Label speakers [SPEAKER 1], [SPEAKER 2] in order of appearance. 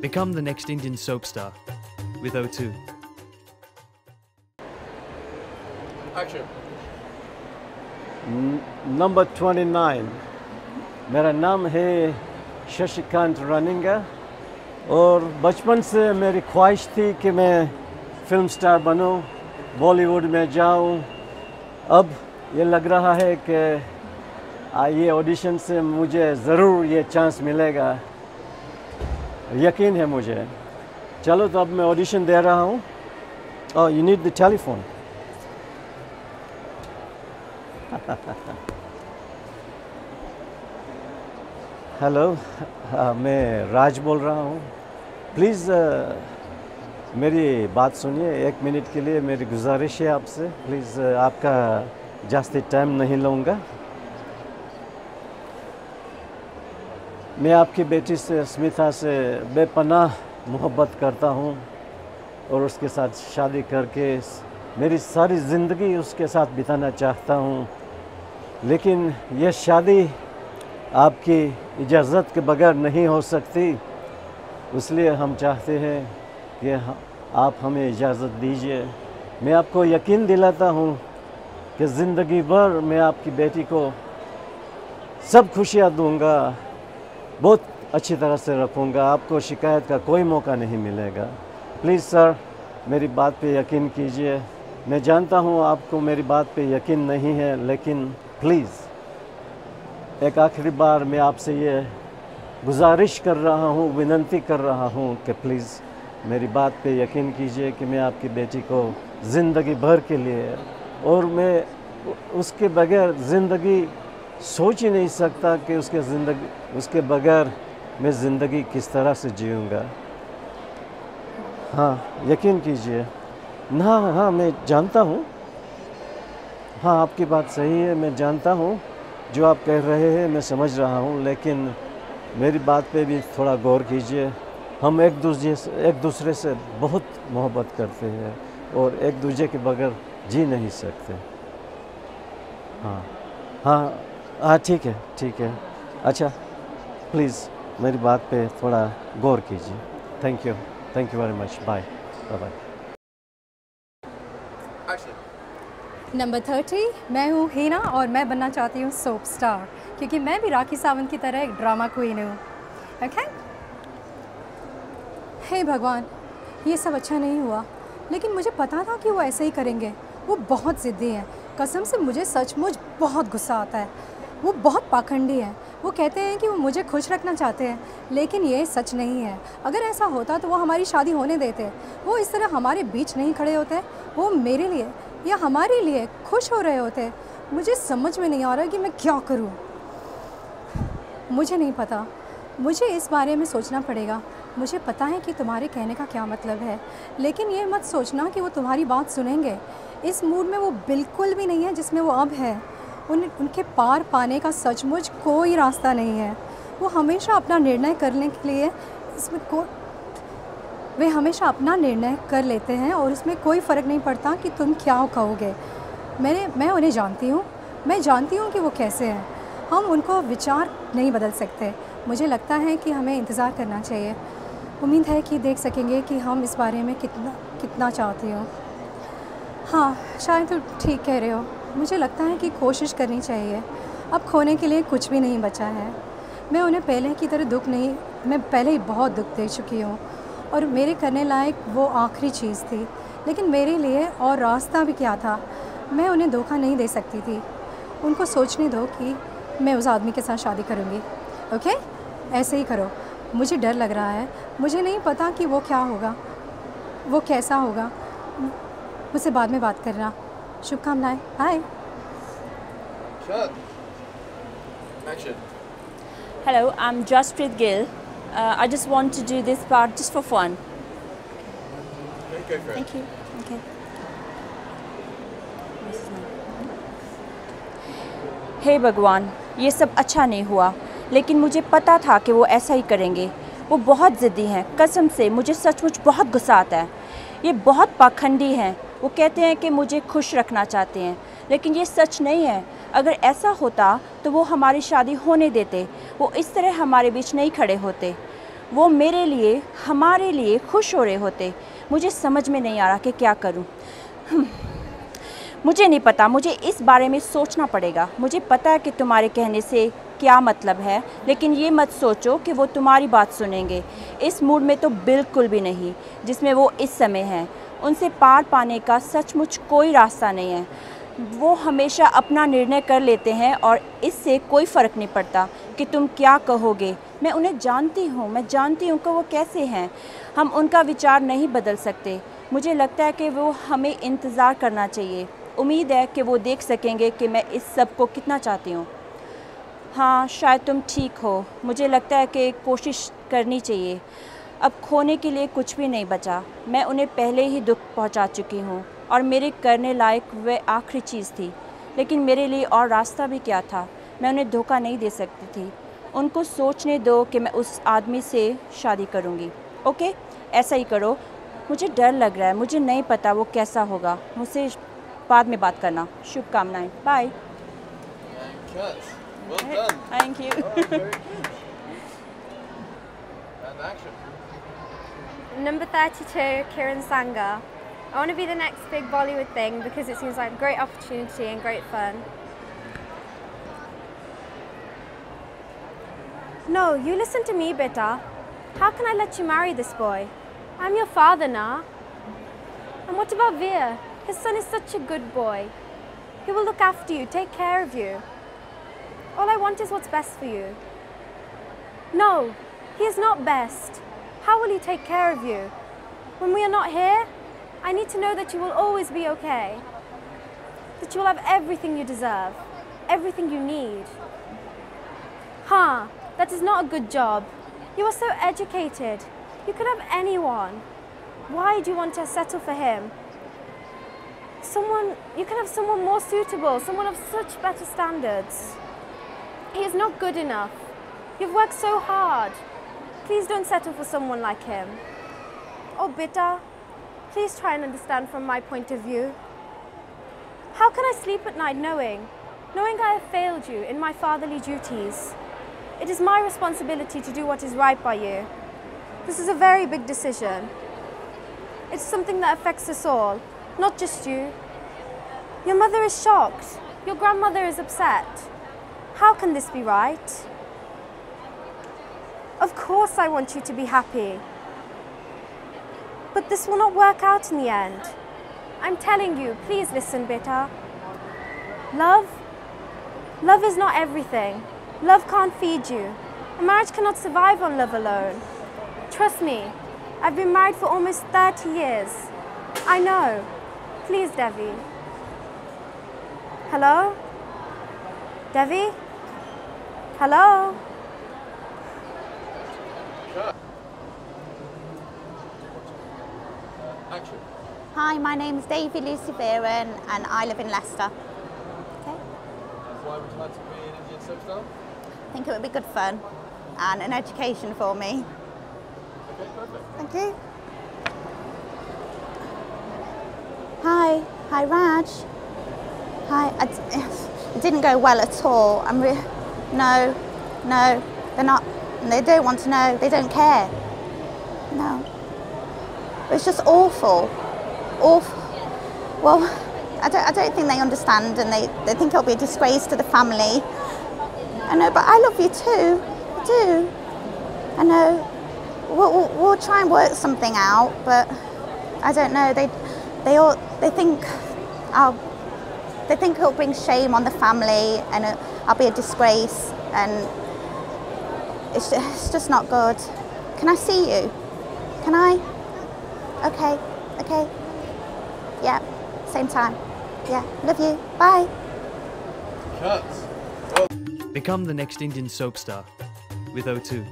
[SPEAKER 1] Become the next Indian soap star with O2.
[SPEAKER 2] Action.
[SPEAKER 3] Number 29 मेरा नाम है शशिकांत रानिंगा और बचपन से मेरी ख्वाहिश थी कि मैं फिल्म स्टार बनूं, बॉलीवुड में जाऊं। अब ये लग रहा है कि ये ऑडिशन से मुझे ज़रूर ये चांस मिलेगा, यकीन है मुझे। चलो तो अब मैं ऑडिशन दे रहा हूँ। Oh, you need the telephone. Hello, मैं राज बोल रहा हूँ। प्लीज़ मेरी बात सुनिए, 1 मिनट के लिए मेरी गुजारिश है आपसे। प्लीज़ आपका ज़्यादा टाइम नहीं लूँगा। मैं आपकी बेटी से, स्मिता से बेपनाह मोहब्बत करता हूँ और उसके साथ शादी करके मेरी सारी ज़िंदगी उसके साथ बिताना चाहता हूँ। लेकिन यह शादी आपकी इजाज़त के बगैर नहीं हो सकती, इसलिए हम चाहते हैं कि आप हमें इजाज़त दीजिए। मैं आपको यकीन दिलाता हूँ कि ज़िंदगी भर मैं आपकी बेटी को सब खुशियाँ दूँगा, बहुत अच्छी तरह से रखूँगा, आपको शिकायत का कोई मौका नहीं मिलेगा। प्लीज़ सर, मेरी बात पे यकीन कीजिए। मैं जानता हूँ आपको मेरी बात पे यकीन नहीं है, लेकिन प्लीज़ एक आखिरी बार मैं आपसे ये गुजारिश कर रहा हूँ, विनती कर रहा हूँ कि प्लीज़ मेरी बात पे यकीन कीजिए कि मैं आपकी बेटी को ज़िंदगी भर के लिए, और मैं उसके बगैर ज़िंदगी सोच ही नहीं सकता कि उसके बगैर मैं ज़िंदगी किस तरह से जीऊँगा। हाँ, यकीन कीजिए। हाँ, मैं जानता हूँ। हाँ, आपकी बात सही है, मैं जानता हूँ जो आप कह रहे हैं, मैं समझ रहा हूँ, लेकिन मेरी बात पे भी थोड़ा गौर कीजिए। हम एक दूसरे से बहुत मोहब्बत करते हैं और एक दूसरे के बगैर जी नहीं सकते। हाँ, ठीक है। अच्छा, प्लीज़ मेरी बात पे थोड़ा गौर कीजिए। Thank you very much. Bye.
[SPEAKER 4] Number 30 मैं हूँ हीना और मैं बनना चाहती हूँ सोप स्टार, क्योंकि मैं भी राखी सावंत की तरह एक ड्रामा क्वीन हूँ। ओके? हे भगवान, ये सब अच्छा नहीं हुआ, लेकिन मुझे पता था कि वो ऐसे ही करेंगे। वो बहुत ज़िद्दी हैं, कसम से मुझे सचमुच बहुत गुस्सा आता है। वो बहुत पाखंडी हैं। वो कहते हैं कि वो मुझे खुश रखना चाहते हैं, लेकिन ये सच नहीं है। अगर ऐसा होता तो वो हमारी शादी होने देते। वो इस तरह हमारे बीच नहीं खड़े होते। वो मेरे लिए या हमारे लिए खुश हो रहे होते। मुझे समझ में नहीं आ रहा कि मैं क्या करूं। मुझे नहीं पता, मुझे इस बारे में सोचना पड़ेगा। मुझे पता है कि तुम्हारे कहने का क्या मतलब है, लेकिन ये मत सोचना कि वो तुम्हारी बात सुनेंगे। इस मूड में वो बिल्कुल भी नहीं है जिसमें वो अब है। उनके पार पाने का सचमुच कोई रास्ता नहीं है। वो हमेशा अपना निर्णय करने के लिए वे हमेशा अपना निर्णय कर लेते हैं और उसमें कोई फ़र्क नहीं पड़ता कि तुम क्या कहोगे। मैं उन्हें जानती हूँ। मैं जानती हूँ कि वो कैसे हैं। हम उनको विचार नहीं बदल सकते। मुझे लगता है कि हमें इंतज़ार करना चाहिए। उम्मीद है कि देख सकेंगे कि हम इस बारे में कितना चाहती हो। हाँ, शायद तुम ठीक कह रहे हो। मुझे लगता है कि कोशिश करनी चाहिए। अब खोने के लिए कुछ भी नहीं बचा है। मैं उन्हें पहले की तरह मैं पहले ही बहुत दुख दे चुकी हूँ और मेरे करने लायक वो आखिरी चीज़ थी। लेकिन मेरे लिए और रास्ता भी क्या था। मैं उन्हें धोखा नहीं दे सकती थी। उनको सोचने दो कि मैं उस आदमी के साथ शादी करूँगी। ओके? ऐसे ही करो। मुझे डर लग रहा है। मुझे नहीं पता कि वो क्या होगा, वो कैसा होगा। मुझसे बाद में बात करना। शुभकामनाएं। Bye.
[SPEAKER 5] Hello, I'm Jaspreet Gill. I just want to do this part just for fun.
[SPEAKER 2] Okay,
[SPEAKER 5] Thank you. Okay. हे भगवान, ये सब अच्छा नहीं हुआ, लेकिन मुझे पता था कि वो ऐसा ही करेंगे। वो बहुत ज़िद्दी हैं, कसम से मुझे सचमुच बहुत गुस्सा आता है। ये बहुत पाखंडी हैं। वो कहते हैं कि मुझे खुश रखना चाहते हैं, लेकिन ये सच नहीं है। अगर ऐसा होता तो वो हमारी शादी होने देते। वो इस तरह हमारे बीच नहीं खड़े होते। वो मेरे लिए, हमारे लिए खुश हो रहे होते। मुझे समझ में नहीं आ रहा कि क्या करूं। मुझे नहीं पता, मुझे इस बारे में सोचना पड़ेगा। मुझे पता है कि तुम्हारे कहने से क्या मतलब है, लेकिन ये मत सोचो कि वो तुम्हारी बात सुनेंगे। इस मूड में तो बिल्कुल भी नहीं जिसमें वो इस समय हैं। उनसे पार पाने का सचमुच कोई रास्ता नहीं है। वो हमेशा अपना निर्णय कर लेते हैं और इससे कोई फ़र्क नहीं पड़ता कि तुम क्या कहोगे। मैं उन्हें जानती हूँ, मैं जानती हूँ कि वो कैसे हैं। हम उनका विचार नहीं बदल सकते। मुझे लगता है कि वो हमें इंतज़ार करना चाहिए। उम्मीद है कि वो देख सकेंगे कि मैं इस सब को कितना चाहती हूँ। हाँ, शायद तुम ठीक हो। मुझे लगता है कि कोशिश करनी चाहिए। अब खोने के लिए कुछ भी नहीं बचा। मैं उन्हें पहले ही दुख पहुँचा चुकी हूँ और मेरे करने लायक वह आखिरी चीज़ थी। लेकिन मेरे लिए और रास्ता भी क्या था? मैं उन्हें धोखा नहीं दे सकती थी। उनको सोचने दो कि मैं उस आदमी से शादी करूँगी। ओके, ऐसा ही करो। मुझे डर लग रहा है, मुझे नहीं पता वो कैसा होगा। मुझसे बाद में बात करना। शुभकामनाएं। Bye.
[SPEAKER 2] Cut. Well done.
[SPEAKER 5] Thank you.
[SPEAKER 2] Very good. And action.
[SPEAKER 6] Number 32, Kiran Sanga. I want to be the next big Bollywood thing because it seems like a great opportunity and great fun. No, you listen to me, beta. How can I let you marry this boy? I'm your father now. And what about Veer? His son is such a good boy. He will look after you, take care of you. All I want is what's best for you. No, he is not best. How will he take care of you? When we are not here, I need to know that you will always be okay. That you will have everything you deserve, everything you need. That is not a good job. You are so educated. You could have anyone. Why do you want to settle for him? You can have someone more suitable, someone of such better standards. He is not good enough. You've worked so hard. Please don't settle for someone like him. Oh, Bita, please try and understand from my point of view. How can I sleep at night knowing I have failed you in my fatherly duties? It is my responsibility to do what is right by you. This is a very big decision. It's something that affects us all, not just you. Your mother is shocked. Your grandmother is upset. How can this be right? Of course I want you to be happy. But this will not work out in the end. I'm telling you, please listen, Beta. Love is not everything. Love can't feed you. A marriage cannot survive on love alone. Trust me, I've been married for almost 30 years. I know. Please, Devi. Hello? Devi? Hello?
[SPEAKER 2] Action.
[SPEAKER 7] Hi, my name's Davy Lucy Veeran and I live in Leicester. Okay.
[SPEAKER 2] Why would you like to be an Indian soap star?
[SPEAKER 7] I think it would be good fun and an education for me.
[SPEAKER 2] Okay, perfect.
[SPEAKER 7] Thank you. Hi Raj. Hi, it didn't go well at all. No, they're not, they don't want to know, they don't care. No. It's just awful. Well, I don't think they understand and they think it'll be a disgrace to the family. I know, but I love you too. I do. I know. We'll try and work something out, but I don't know. They think it'll bring shame on the family and I'll be a disgrace and it's just not good. Can I see you? Can I? Okay. Yeah, same time. Yeah, love you. Bye.
[SPEAKER 2] Cut.
[SPEAKER 1] Become the next Indian soap star with O2.